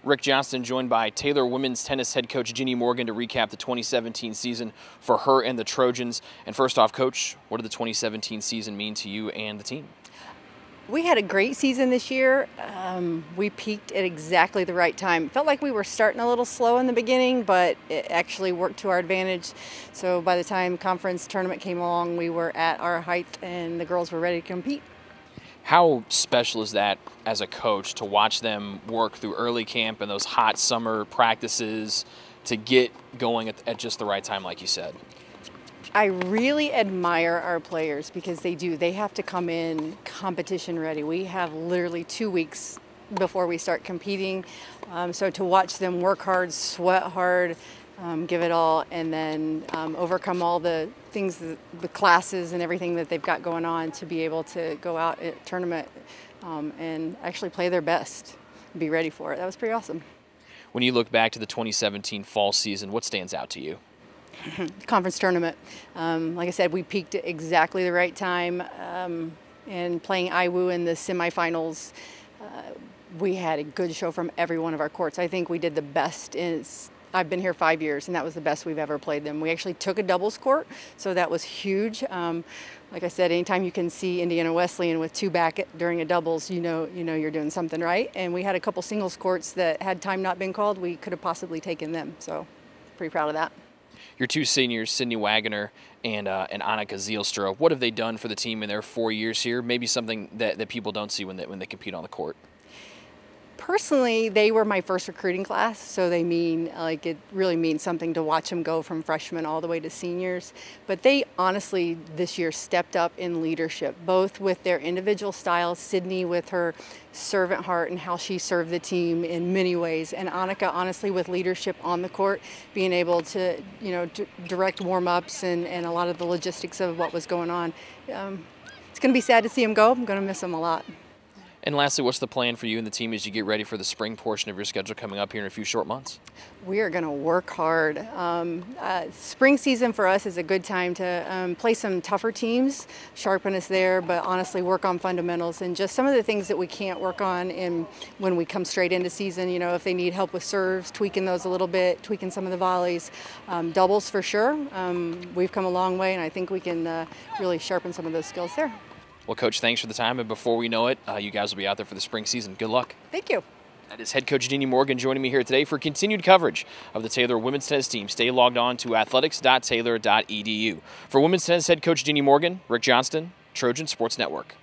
Rick Johnston joined by Taylor women's tennis head coach Jini Morgan to recap the 2017 season for her and the Trojans. And first off, Coach, what did the 2017 season mean to you and the team? We had a great season this year. We peaked at exactly the right time. Felt like we were starting a little slow in the beginning, but it actually worked to our advantage. So by the time conference tournament came along, we were at our height and the girls were ready to compete. How special is that as a coach to watch them work through early camp and those hot summer practices to get going at just the right time, like you said? I really admire our players because they do. They have to come in competition ready. We have literally 2 weeks before we start competing. So to watch them work hard, sweat hard, give it all, and then overcome all the things, the classes and everything that they've got going on to be able to go out at tournament and actually play their best, be ready for it. That was pretty awesome. When you look back to the 2017 fall season, what stands out to you? Conference tournament. Like I said, we peaked at exactly the right time, and playing IWU in the semifinals, we had a good show from every one of our courts. I think we did the best. I've been here 5 years, and that was the best we've ever played them. We actually took a doubles court, so that was huge. Like I said, anytime you can see Indiana Wesleyan with two back during a doubles, you know you're doing something right. And we had a couple singles courts that, had time not been called, we could have possibly taken them. So pretty proud of that. Your two seniors, Sydney Wagner and Annika Zielstra, what have they done for the team in their 4 years here? Maybe something that people don't see when they compete on the court. Personally, they were my first recruiting class, so they it really means something to watch them go from freshmen all the way to seniors. But they honestly this year stepped up in leadership, both with their individual styles, Sydney with her servant heart and how she served the team in many ways, and Annika honestly with leadership on the court, being able to direct warm-ups and a lot of the logistics of what was going on. It's going to be sad to see them go. I'm going to miss them a lot. And lastly, what's the plan for you and the team as you get ready for the spring portion of your schedule coming up here in a few short months? We are going to work hard. Spring season for us is a good time to play some tougher teams, sharpen us there, but honestly work on fundamentals and just some of the things that we can't work on when we come straight into season. If they need help with serves, tweaking those a little bit, tweaking some of the volleys. Doubles for sure. We've come a long way, and I think we can really sharpen some of those skills there. Well, Coach, thanks for the time, and before we know it, you guys will be out there for the spring season. Good luck. Thank you. That is head coach Jini Morgan joining me here today for continued coverage of the Taylor women's tennis team. Stay logged on to athletics.taylor.edu. For women's tennis head coach Jini Morgan, Rick Johnston, Trojan Sports Network.